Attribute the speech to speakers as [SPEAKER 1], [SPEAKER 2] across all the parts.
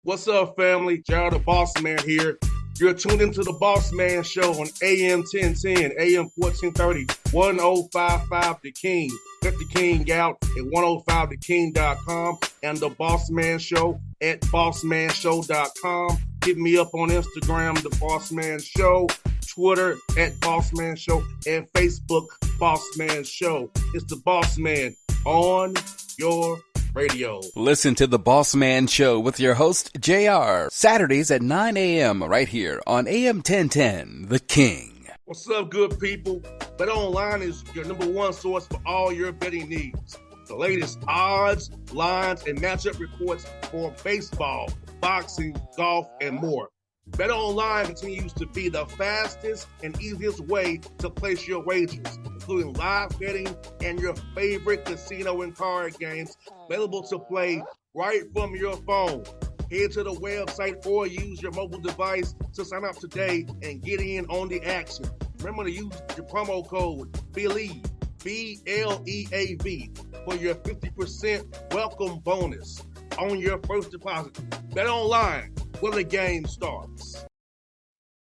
[SPEAKER 1] What's up, family? Gerald the Bossman here. You're tuned into the Bossman Show on AM 1010, AM 1430, 1055 The King. Let the King out at 105theking.com and the Bossman Show at bossmanshow.com. Hit me up on Instagram, The Bossman Show, Twitter at Bossman Show, and Facebook, Bossman Show. It's the Bossman on your radio.
[SPEAKER 2] Listen to the Bossman Show with your host, JR, Saturdays at 9 a.m. right here on AM 1010, The King.
[SPEAKER 1] What's up, good people? Bet Online is your number one source for all your betting needs. The latest odds, lines, and matchup reports for baseball, boxing, golf, and more. Bet Online continues to be the fastest and easiest way to place your wagers, including live betting and your favorite casino and card games available to play right from your phone. Head to the website or use your mobile device to sign up today and get in on the action. Remember to use your promo code BELIEVE, B-L-E-A-V, for your 50% welcome bonus on your first deposit. Bet Online, where the game starts.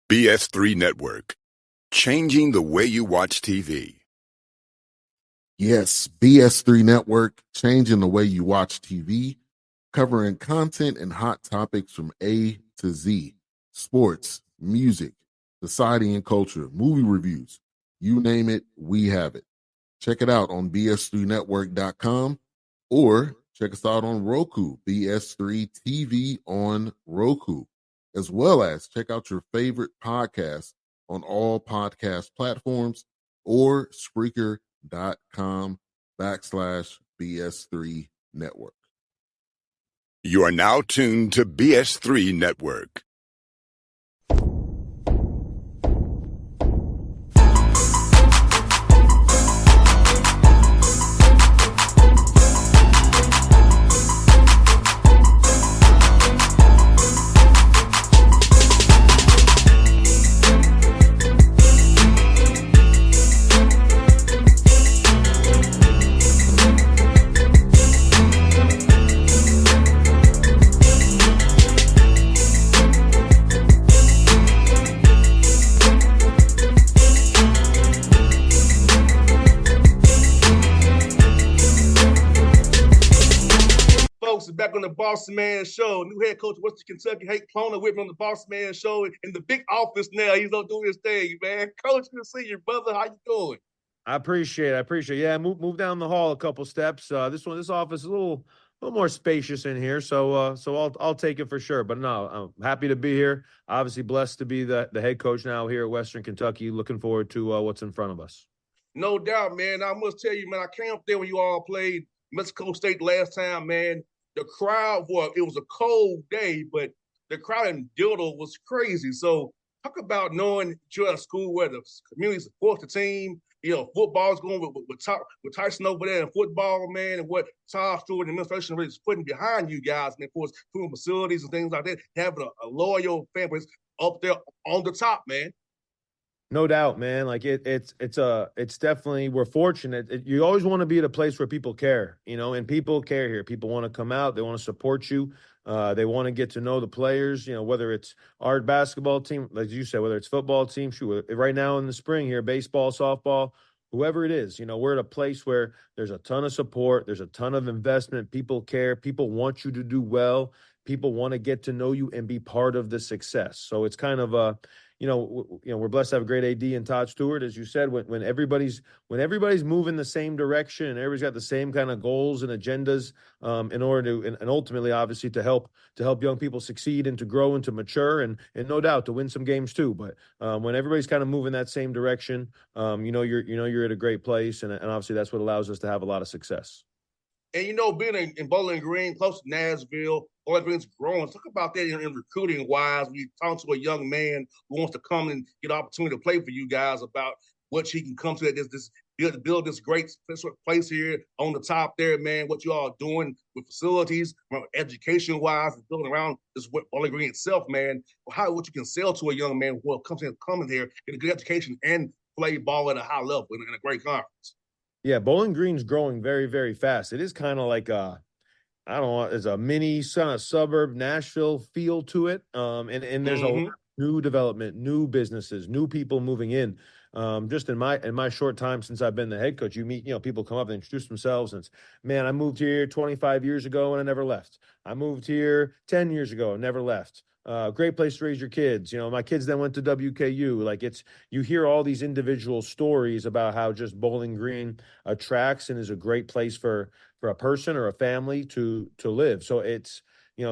[SPEAKER 3] BS3 Network, changing the way you watch TV.
[SPEAKER 4] Yes, BS3 Network, changing the way you watch TV, covering content and hot topics from A to Z, sports, music, society and culture, movie reviews, you name it, we have it. Check it out on bs3network.com or check us out on Roku, BS3 TV on Roku, as well as check out your favorite podcast on all podcast platforms or Spreaker.com/BS3 Network.
[SPEAKER 3] You are now tuned to BS3 Network.
[SPEAKER 1] Back on the Bossman Show. New head coach of Western Kentucky, Plona, with from the Bossman Show in the big office now. He's on doing his thing, man. Coach, good to see you, brother. How you doing?
[SPEAKER 5] I appreciate it. Yeah, move down the hall a couple steps. This office is a little more spacious in here, so I'll take it for sure. But no, I'm happy to be here. Obviously blessed to be the head coach now here at Western Kentucky. Looking forward to what's in front of us.
[SPEAKER 1] No doubt, man. I must tell you, man, I came up there when you all played Mexico State last time, man. The crowd, well, it was a cold day, but the crowd in Dildo was crazy. So talk about knowing you're at a school where the community supports the team. You know, football's going with Tyson over there in football, man, and what Todd Stewart and the administration really is putting behind you guys. And, of course, doing facilities and things like that, having a loyal fan base up there on the top, man.
[SPEAKER 5] No doubt, man. Like it's definitely, we're fortunate. You always want to be at a place where people care, and people care here. People want to come out. They want to support you. They want to get to know the players, whether it's our basketball team, like you said, whether it's football team, right now in the spring here, baseball, softball, whoever it is, we're at a place where there's a ton of support. There's a ton of investment. People care. People want you to do well. People want to get to know you and be part of the success. So it's kind of we're blessed to have a great AD and Todd Stewart, as you said. When everybody's moving the same direction and everybody's got the same kind of goals and agendas, in order to and ultimately, obviously, to help young people succeed and to grow and to mature and no doubt to win some games too. But when everybody's kind of moving that same direction, you're at a great place, and obviously that's what allows us to have a lot of success.
[SPEAKER 1] And, being in Bowling Green, close to Nashville, Bowling Green's growing. Talk about that in recruiting-wise. We talk to a young man who wants to come and get an opportunity to play for you guys about what he can come to build this great place here on the top there, man, what you all doing with facilities, education-wise, and building around this Bowling Green itself, man. What you can sell to a young man who comes here, get a good education, and play ball at a high level in a great conference.
[SPEAKER 5] Yeah, Bowling Green's growing very, very fast. It is kind of like I don't know, there's a mini kind of suburb Nashville feel to it. And there's a lot of new development, new businesses, new people moving in. Just in my short time since I've been the head coach, you meet, people come up and introduce themselves, and it's, man, I moved here 25 years ago and I never left. I moved here 10 years ago and never left. Great place to raise your kids. My kids then went to WKU. Like, you hear all these individual stories about how just Bowling Green attracts and is a great place for a person or a family to live. So it's,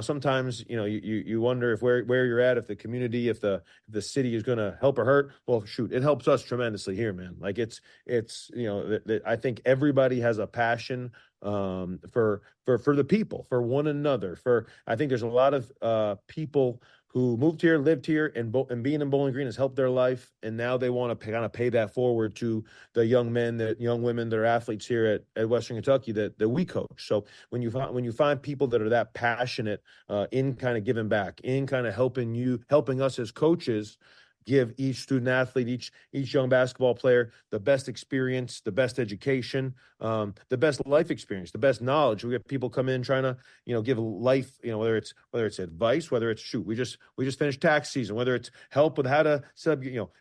[SPEAKER 5] sometimes, you wonder if where you're at, if the community, if the city is going to help or hurt. Well, shoot, it helps us tremendously here, man. Like, it's I think everybody has a passion for the people, for one another. I think there's a lot of people who moved here, lived here, and being in Bowling Green has helped their life, and now they want to kind of pay that forward to the young men, the young women that are athletes here at Western Kentucky that we coach. So when you find people that are that passionate in kind of giving back, in kind of helping us as coaches give each student athlete, each young basketball player the best experience, the best education, the best life experience, the best knowledge. We get people come in trying to, give life, whether it's advice, whether it's we just finished tax season, whether it's help with how to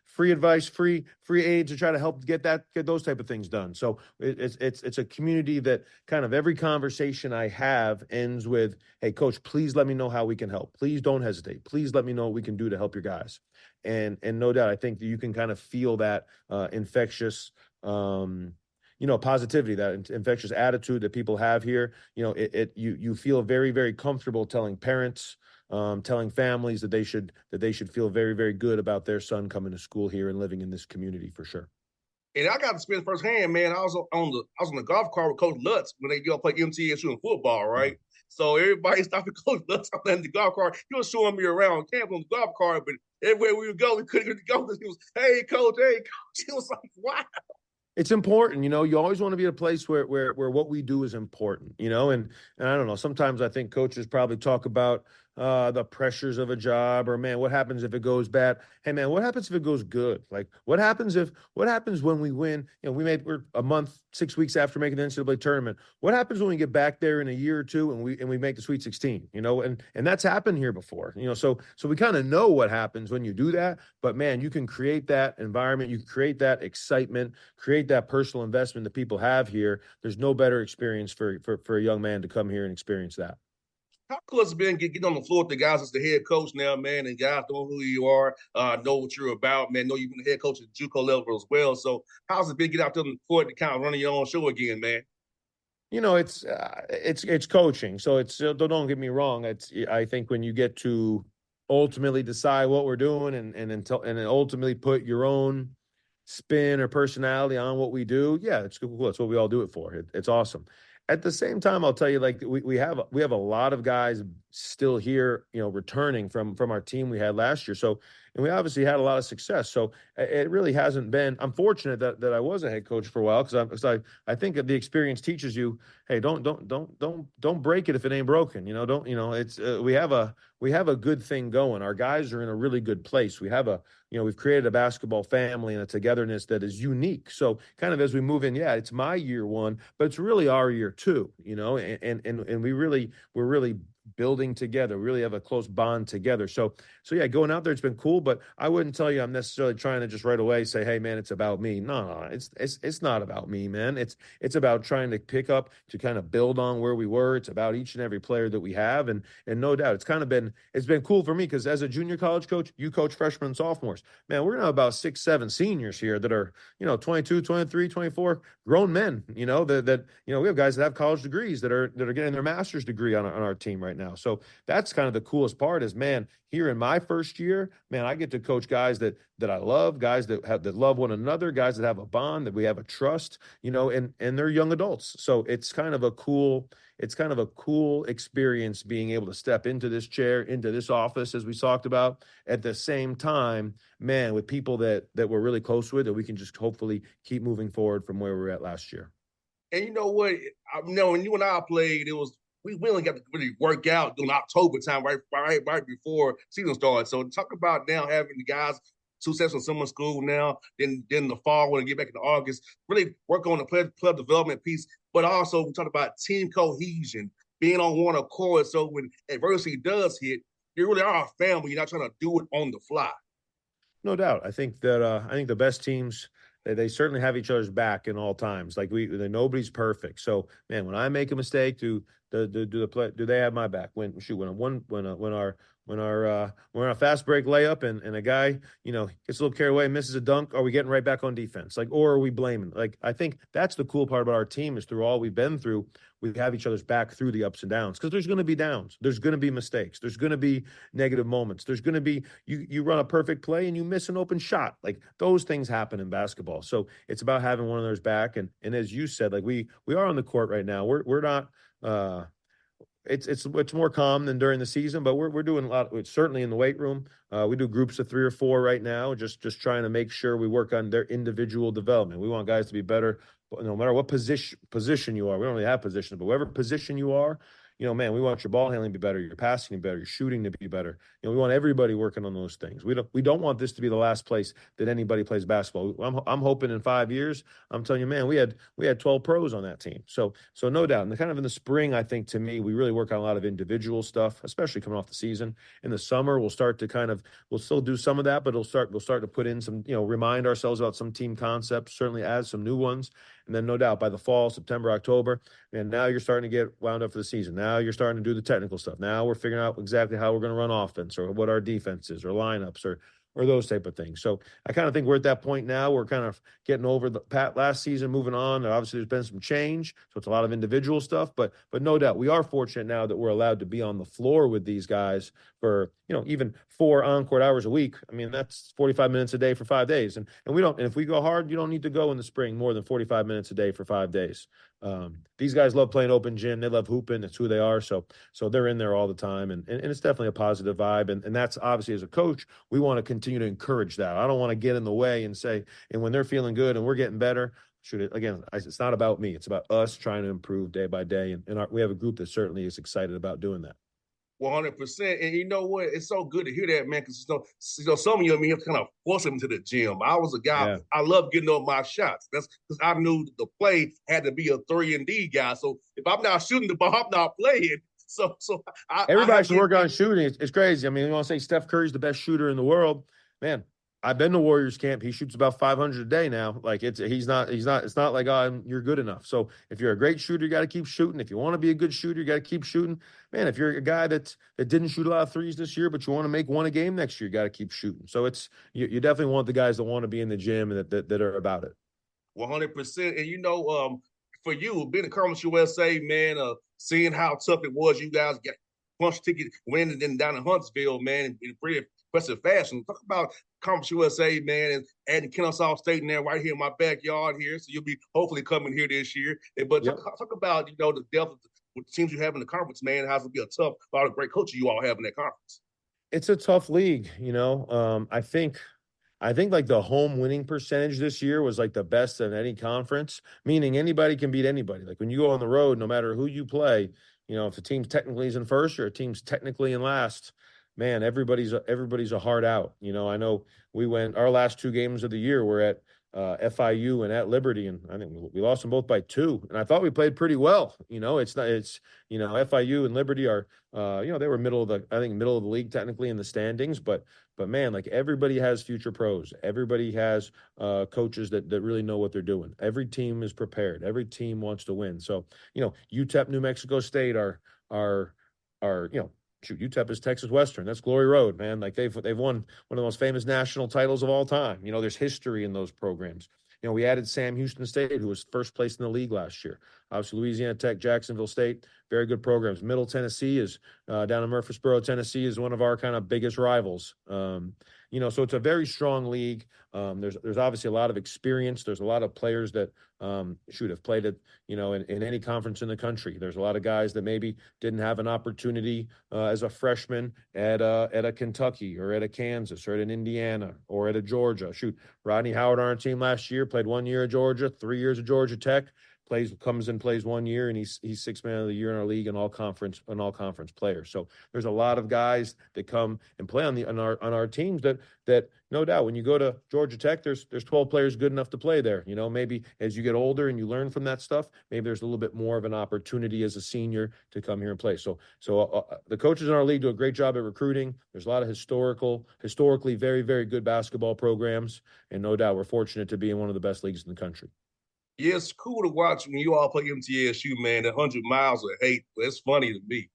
[SPEAKER 5] free advice, free aid to try to help get those type of things done. So it's a community that kind of every conversation I have ends with, hey, coach, please let me know how we can help. Please don't hesitate. Please let me know what we can do to help your guys. And no doubt, I think that you can kind of feel that infectious, positivity, that infectious attitude that people have here. You feel very, very comfortable telling parents, telling families that they should feel very, very good about their son coming to school here and living in this community for sure.
[SPEAKER 1] And I got to experience firsthand, man. I was on the golf cart with Coach Lutz when they go play MTSU in football, right? Mm-hmm. So everybody stopped at Coach Lutz on the golf cart. He was showing me around camp on the golf cart, but everywhere we would go, we couldn't go. He was, hey, coach. He was like, wow.
[SPEAKER 5] It's important, you always want to be at a place where what we do is important, and I don't know, sometimes I think coaches probably talk about the pressures of a job, or, man, what happens if it goes bad? Hey, man, what happens if it goes good? Like, what happens when we win? We're a month, 6 weeks after making the NCAA tournament. What happens when we get back there in a year or two and we make the Sweet 16? And that's happened here before. So we kind of know what happens when you do that. But, man, you can create that environment, you can create that excitement, create that personal investment that people have here. There's no better experience for a young man to come here and experience that.
[SPEAKER 1] How cool it's been getting on the floor with the guys as the head coach now, man, and guys know who you are, know what you're about, man, know you've been the head coach at the JUCO level as well. So how's it been getting out there on the court to kind of running your own show again, man?
[SPEAKER 5] It's coaching. So don't get me wrong. I think when you get to ultimately decide what we're doing and ultimately put your own spin or personality on what we do, yeah, it's cool. That's what we all do it for. It's awesome. At the same time, I'll tell you, like, we have a lot of guys still here, returning from our team we had last year. So, and we obviously had a lot of success. So it really hasn't been. I'm fortunate that I was a head coach for a while, because I think that the experience teaches you, hey, don't break it if it ain't broken. We have a good thing going. Our guys are in a really good place. We've created a basketball family and a togetherness that is unique. So kind of as we move in, yeah, it's my year one, but it's really our year two, and we're really building together. We really have a close bond together. So yeah, going out there, it's been cool, but I wouldn't tell you I'm necessarily trying to just right away say, hey, man, it's about me. No, it's not about me, man. It's about trying to pick up, to kind of build on where we were. It's about each and every player that we have. And no doubt it's been cool for me, because as a junior college coach, you coach freshmen and sophomores. Man, we're now about 6, 7 seniors here that are, 22, 23, 24 grown men, we have guys that have college degrees that are getting their master's degree on our team right now. So that's kind of the coolest part is, man, here in my first year, man, I get to coach guys that I love, guys that love one another, guys that have a bond, that we have a trust, and they're young adults. So it's kind of a cool experience being able to step into this chair, into this office, as we talked about, at the same time, man, with people that we're really close with, that we can just hopefully keep moving forward from where we were at last year.
[SPEAKER 1] And you know what? When you and I played, we only got to really work out during October time, right before season started. So talk about now having the guys 2 sessions of summer school now, then the fall when they get back into August, really work on the player development piece, but also we talk about team cohesion. being on one accord. So when adversity does hit, you really are a family. You're not trying to do it on the fly.
[SPEAKER 5] No doubt. I think that I think the best teams they certainly have each other's back in all times. Like nobody's perfect. So man, when I make a mistake, do they have my back? When our fast break layup and a guy gets a little carried away, misses a dunk, are we getting right back on defense? Like, or are we blaming? Like, I think that's the cool part about our team is through all we've been through, we have each other's back through the ups and downs, because there's going to be downs, there's going to be mistakes, there's going to be negative moments, there's going to be you run a perfect play and you miss an open shot. Like, those things happen in basketball. So it's about having one of those back. And as you said, like we are on the court right now. We're not. It's more calm than during the season, but we're doing a lot. Certainly in the weight room, we do groups of 3 or 4 right now, just trying to make sure we work on their individual development. We want guys to be better, no matter what position you are. We don't really have positions, but whatever position you are, man, we want your ball handling to be better, your passing to be better, your shooting to be better. We want everybody working on those things. We don't want this to be the last place that anybody plays basketball. I'm hoping in 5 years, I'm telling you, man, we had 12 pros on that team. So no doubt. And kind of in the spring, I think, to me, we really work on a lot of individual stuff, especially coming off the season. In the summer, we'll start to we'll still do some of that, but we'll start to put in some, remind ourselves about some team concepts, certainly add some new ones. And then no doubt by the fall, September, October, and now you're starting to get wound up for the season. Now you're starting to do the technical stuff. Now we're figuring out exactly how we're going to run offense, or what our defense is, or lineups, or those type of things. So I kind of think we're at that point now. We're kind of getting over the last season, moving on. And obviously, there's been some change, so it's a lot of individual stuff. But no doubt, we are fortunate now that we're allowed to be on the floor with these guys for even 4 on-court hours a week. I mean, that's 45 minutes a day for 5 days. And we don't. And if we go hard, you don't need to go in the spring more than 45 minutes a day for 5 days. These guys love playing open gym. They love hooping. It's who they are. So they're in there all the time, and it's definitely a positive vibe. And that's obviously, as a coach, we want to continue to encourage that. I don't want to get in the way and say, and when they're feeling good and we're getting better, it's not about me. It's about us trying to improve day by day. And we have a group that certainly is excited about doing that.
[SPEAKER 1] 100%. And you know what? It's so good to hear that, man, because some of you, have kind of forced him to the gym. I was a guy, yeah. I love getting up my shots. That's because I knew the play had to be a 3-and-D guy. So if I'm not shooting the ball, I'm not playing. So
[SPEAKER 5] everybody should work on shooting. It's crazy. I mean, you want to say Steph Curry's the best shooter in the world, man. I've been to Warriors camp. He shoots about 500 a day now. Like it's not. It's not like you're good enough. So if you're a great shooter, you got to keep shooting. If you want to be a good shooter, you got to keep shooting. Man, if you're a guy that didn't shoot a lot of threes this year, but you want to make one a game next year, you got to keep shooting. So you definitely want the guys that want to be in the gym and that are about it.
[SPEAKER 1] 100%. And for you being a Conference USA, man, seeing how tough it was, you guys got punch ticket winning then down in Huntsville, man, in pretty impressive fashion. Talk about Conference USA, man, and adding Kennesaw State in there right here in my backyard here. So you'll be hopefully coming here this year. But yep. talk about, the depth of the teams you have in the conference, man. How's it be a lot of great coaches you all have in that conference?
[SPEAKER 5] It's a tough league, I think like the home winning percentage this year was like the best in any conference, meaning anybody can beat anybody. Like when you go on the road, no matter who you play, if the team's technically is in first or a team's technically in last, man, everybody's a hard out. I know our last 2 games of the year were at FIU and at Liberty, and I think we lost them both by 2. And I thought we played pretty well. FIU and Liberty are, they were middle of the league technically in the standings, but man, like everybody has future pros. Everybody has coaches that really know what they're doing. Every team is prepared. Every team wants to win. So, UTEP, New Mexico State are UTEP is Texas Western. That's Glory Road, man. Like they've won one of the most famous national titles of all time. There's history in those programs. We added Sam Houston State, who was first place in the league last year. Obviously, Louisiana Tech, Jacksonville State, very good programs. Middle Tennessee is down in Murfreesboro, Tennessee, is one of our kind of biggest rivals. So it's a very strong league. There's obviously a lot of experience. There's a lot of players that have played at in any conference in the country. There's a lot of guys that maybe didn't have an opportunity as a freshman at a Kentucky or at a Kansas or at an Indiana or at a Georgia. Rodney Howard on our team last year played 1 year at Georgia, 3 years at Georgia Tech. comes and plays 1 year, and he's 6 man of the year in our league and all conference player. So there's a lot of guys that come and play on our teams that no doubt when you go to Georgia Tech, there's 12 players good enough to play there. Maybe as you get older and you learn from that stuff, maybe there's a little bit more of an opportunity as a senior to come here and play. So the coaches in our league do a great job at recruiting. There's a lot of historically very, very good basketball programs, and no doubt we're fortunate to be in one of the best leagues in the country.
[SPEAKER 1] Yeah, it's cool to watch when you all play MTSU, man. The 100 miles of hate. It's funny to me.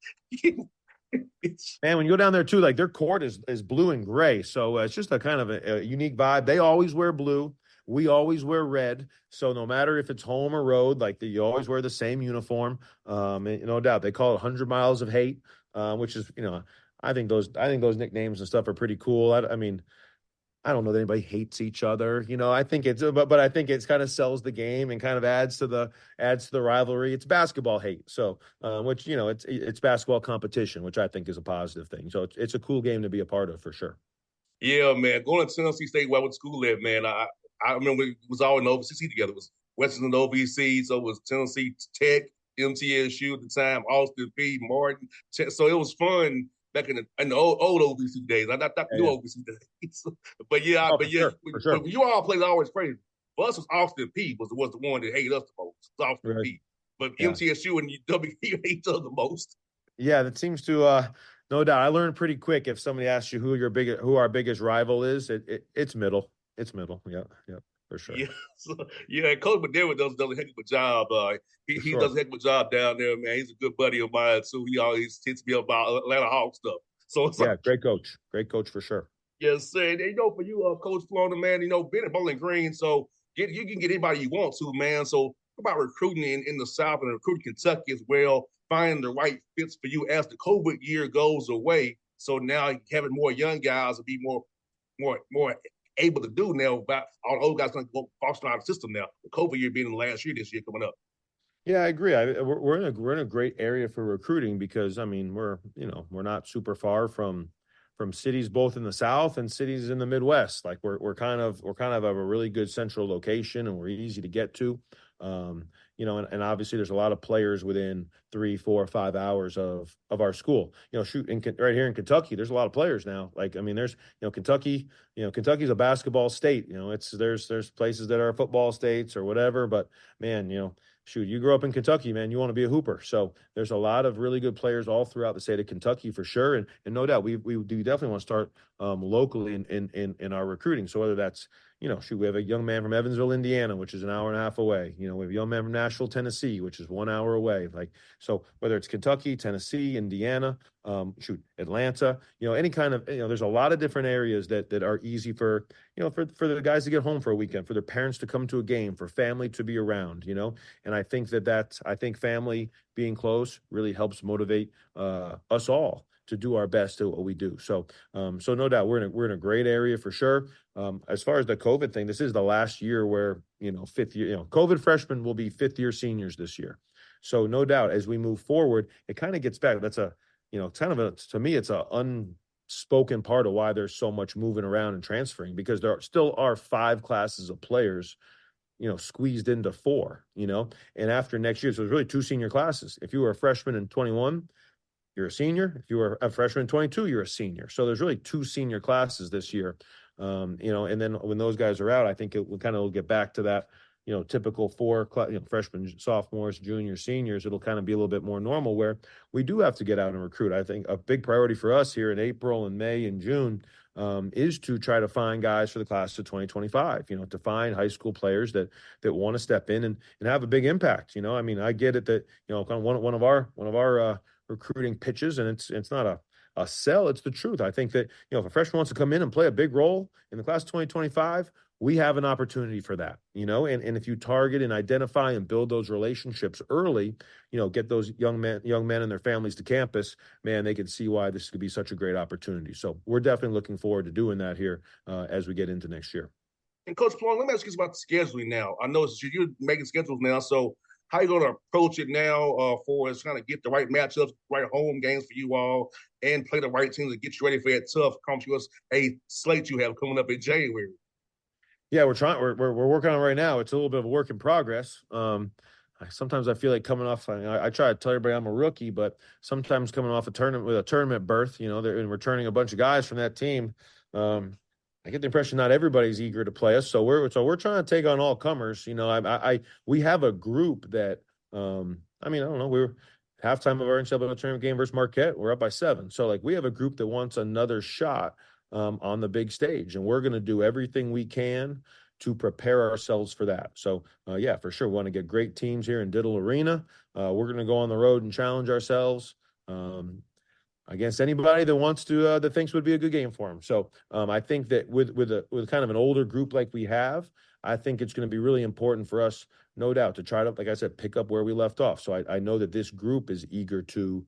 [SPEAKER 5] Man, when you go down there too, like their court is blue and gray, so it's just a kind of a unique vibe. They always wear blue. We always wear red. So no matter if it's home or road, you always wear the same uniform. And no doubt they call it 100 miles of hate, which is I think those nicknames and stuff are pretty cool. I mean, I don't know that anybody hates each other. I think but I think it's kind of sells the game and kind of adds to the rivalry. It's basketball hate. So, which, it's basketball competition, which I think is a positive thing. So it's a cool game to be a part of for sure.
[SPEAKER 1] Yeah, man. Going to Tennessee State where I went to school at, man. I remember it was all in the OVC together. It was Western and OVC. So it was Tennessee Tech, MTSU at the time, Austin P, Martin. So it was fun. Back in the old OVC days, not the new OVC days. But
[SPEAKER 5] for sure.
[SPEAKER 1] When you all played always crazy. For us, was Austin P was the one that hated us the most. It was Austin
[SPEAKER 5] Right.
[SPEAKER 1] P. But MTSU and WP hate each other the most.
[SPEAKER 5] Yeah, that seems to no doubt. I learned pretty quick if somebody asks you who our biggest rival is, it's Middle. It's Middle. Yeah, for sure.
[SPEAKER 1] Yeah, Coach McDermott does a heck of a job. He does a heck of a job down there, man. He's a good buddy of mine too. He always hits me about Atlanta Hawks stuff. So it's
[SPEAKER 5] great coach for sure.
[SPEAKER 1] Yes, sir. And for you, Coach Plona, man, being at Bowling Green, so you can get anybody you want to, man. So about recruiting in the South and recruiting Kentucky as well, finding the right fits for you as the COVID year goes away. So now having more young guys will be more able to do now. About all the old guys going to go foster out of the system now. The COVID year being the last year this year coming up.
[SPEAKER 5] Yeah, I agree. We're in a great area for recruiting because we're not super far from cities both in the South and cities in the Midwest. Like we're kind of a really good central location, and we're easy to get to. And obviously there's a lot of players within 3, 4, 5 hours of our school. Right here in Kentucky, there's a lot of players now. There's Kentucky. Kentucky's a basketball state. There's places that are football states or whatever. But man, you grew up in Kentucky, man, you want to be a hooper. So there's a lot of really good players all throughout the state of Kentucky for sure. And no doubt we do definitely want to start locally in our recruiting. So whether that's, we have a young man from Evansville, Indiana, which is an hour and a half away. We have a young man from Nashville, Tennessee, which is 1 hour away. So whether it's Kentucky, Tennessee, Indiana, Atlanta, any kind of, there's a lot of different areas that are easy for the guys to get home for a weekend, for their parents to come to a game, for family to be around, and I think I think family being close really helps motivate us all to do our best at what we do. So no doubt we're in a great area for sure. As far as the COVID thing, this is the last year where, fifth year, COVID freshmen will be fifth year seniors this year. So no doubt as we move forward, it kind of gets back. That's to me, it's a unspoken part of why there's so much moving around and transferring, because there still are 5 classes of players, squeezed into 4, and after next year, so there's really 2 senior classes. If you were a freshman in 21, you're a senior. If you were a freshman in 22, you're a senior. So there's really 2 senior classes this year. And then when those guys are out, I think it will kind of get back to that, typical 4 freshmen, sophomores, juniors, seniors. It'll kind of be a little bit more normal where we do have to get out and recruit. I think a big priority for us here in April and May and June is to try to find guys for the class of 2025, to find high school players that want to step in and have a big impact. I get it that, kind of one of our recruiting pitches, and it's not a sell, it's the truth. I think that, if a freshman wants to come in and play a big role in the class of 2025, we have an opportunity for that, and if you target and identify and build those relationships early, get those young men and their families to campus, man, they can see why this could be such a great opportunity. So we're definitely looking forward to doing that here as we get into next year.
[SPEAKER 1] And Coach Plone, let me ask you about the scheduling now. I know you're making schedules now, so how are you going to approach it now for us trying to get the right matchups, right home games for you all, and play the right teams to get you ready for that tough Conference USA slate you have coming up in January?
[SPEAKER 5] Yeah, we're trying. We're working on it right now. It's a little bit of a work in progress. sometimes I feel like coming off. I try to tell everybody I'm a rookie, but sometimes coming off a tournament berth, and returning a bunch of guys from that team. I get the impression not everybody's eager to play us, so we're trying to take on all comers. We have a group that. I don't know. We were halftime of our NCAA tournament game versus Marquette. We're up by 7, so we have a group that wants another shot on the big stage, and we're going to do everything we can to prepare ourselves for that. So, yeah, for sure. We want to get great teams here in Diddle Arena. We're going to go on the road and challenge ourselves against anybody that wants to, that thinks would be a good game for them. So I think that with kind of an older group like we have, I think it's going to be really important for us, no doubt, to try to, like I said, pick up where we left off. So I know that this group is eager to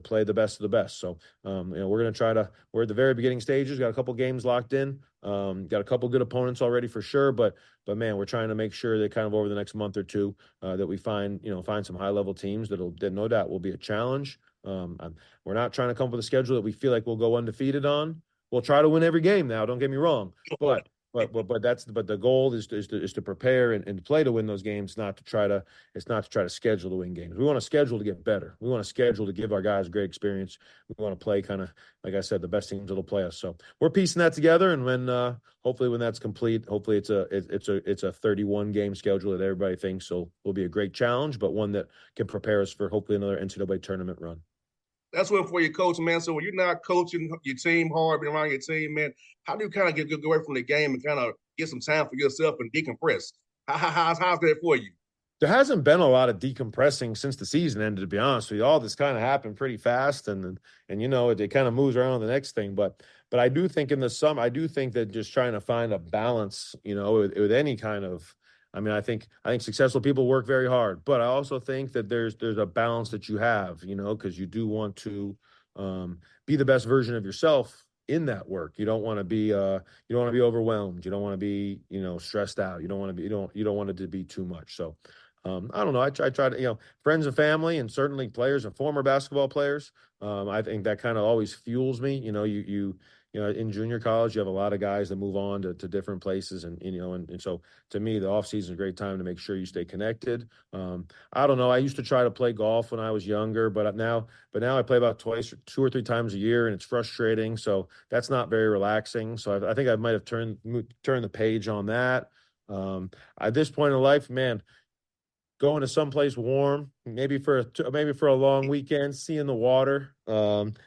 [SPEAKER 5] play the best of the best. So, we're going to we're at the very beginning stages, got a couple games locked in, got a couple good opponents already for sure. But man, we're trying to make sure that kind of over the next month or two that we find some high level teams that no doubt will be a challenge. We're not trying to come up with a schedule that we feel like we'll go undefeated on. We'll try to win every game now. Don't get me wrong, but the goal is to prepare and play to win those games, not to try to schedule to win games. We want to schedule to get better. We want to schedule to give our guys great experience. We want to play kind of, like I said, the best teams that'll play us. So we're piecing that together, and hopefully when that's complete, hopefully it's a 31 game schedule that everybody thinks will be a great challenge, but one that can prepare us for hopefully another NCAA tournament run.
[SPEAKER 1] That's one for your coach, man. So when you're not coaching your team hard, being around your team, man, how do you kind of get away from the game and kind of get some time for yourself and decompress? How's that for you?
[SPEAKER 5] There hasn't been a lot of decompressing since the season ended, to be honest with you. All this kind of happened pretty fast, and it kind of moves around to the next thing. But I do think in the summer, I do think that just trying to find a balance, with any kind of. I think successful people work very hard, but I also think that there's a balance that you have, because you do want to be the best version of yourself in that work. You don't want to be overwhelmed. You don't want to be stressed out. You don't want it to be too much. So I don't know. I try to friends and family, and certainly players and former basketball players. I think that kind of always fuels me. You in junior college, you have a lot of guys that move on to different places, and so to me, the off season is a great time to make sure you stay connected. I don't know. I used to try to play golf when I was younger, but now I play about 2 or 3 times a year, and it's frustrating. So that's not very relaxing. So I think I might have turned the page on that. At this point in life, man, going to someplace warm, maybe for a long weekend, seeing the water,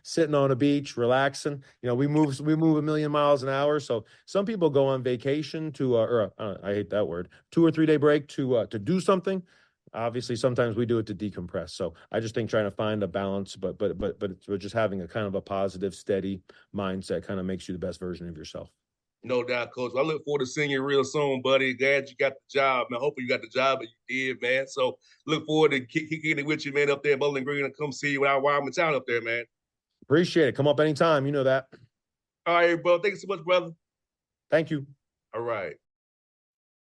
[SPEAKER 5] sitting on a beach, relaxing. We move a million miles an hour. So some people go on vacation I hate that word, 2 or 3 day break to do something. Obviously, sometimes we do it to decompress. So I just think trying to find a balance, but just having a kind of a positive, steady mindset kind of makes you the best version of yourself.
[SPEAKER 1] No doubt, Coach. I look forward to seeing you real soon, buddy. Glad you got the job, man. Hopefully you got the job that you did, man. So look forward to kicking it with you, man, up there in Bowling Green, and come see you out Wyoming Town up there, man.
[SPEAKER 5] Appreciate it. Come up anytime. You know that.
[SPEAKER 1] All right, bro. Thank you so much, brother.
[SPEAKER 5] Thank you.
[SPEAKER 1] All right.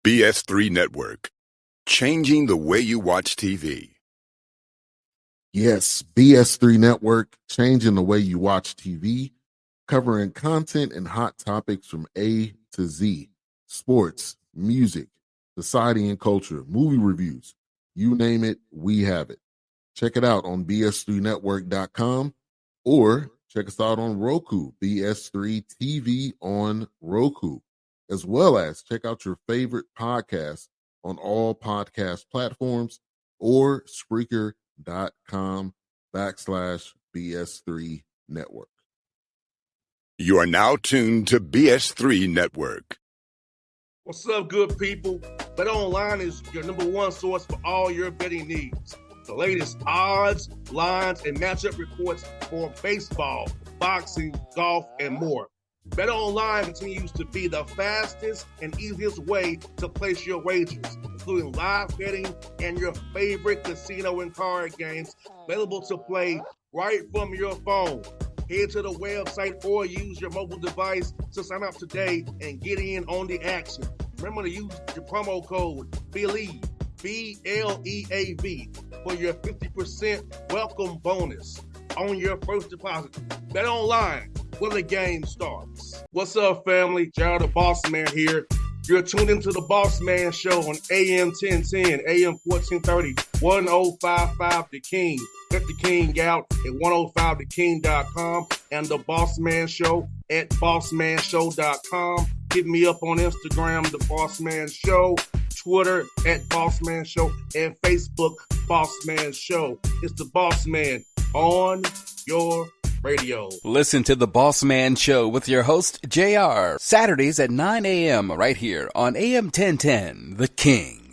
[SPEAKER 3] BS3 Network. Changing the way you watch TV.
[SPEAKER 4] Yes, BS3 Network, changing the way you watch TV, covering content and hot topics from A to Z, sports, music, society and culture, movie reviews, you name it, we have it. Check it out on bs3network.com or check us out on Roku, BS3 TV on Roku, as well as check out your favorite podcasts on all podcast platforms or Spreaker.com/BS3 Network.
[SPEAKER 3] You are now tuned to BS3 Network.
[SPEAKER 1] What's up, good people? Bet Online is your number one source for all your betting needs. The latest odds, lines, and matchup reports for baseball, boxing, golf, and more. Bet Online continues to be the fastest and easiest way to place your wagers, including live betting and your favorite casino and card games available to play right from your phone. Head to the website or use your mobile device to sign up today and get in on the action. Remember to use your promo code BELIEVE, BLEAV, for your 50% welcome bonus on your first deposit. Bet Online, where the game starts. What's up, family? Gerald the Bossman here. You're tuned into the Bossman Show on AM 1010, AM 1430, 1055 The King. Let the King out at 105theking.com and the Bossman Show at bossmanshow.com. Hit me up on Instagram, The Bossman Show, Twitter at Bossman Show, and Facebook, Bossman Show. It's the Bossman on your radio.
[SPEAKER 2] Listen to the Bossman Show with your host, JR, Saturdays at 9 a.m. right here on AM 1010, The King.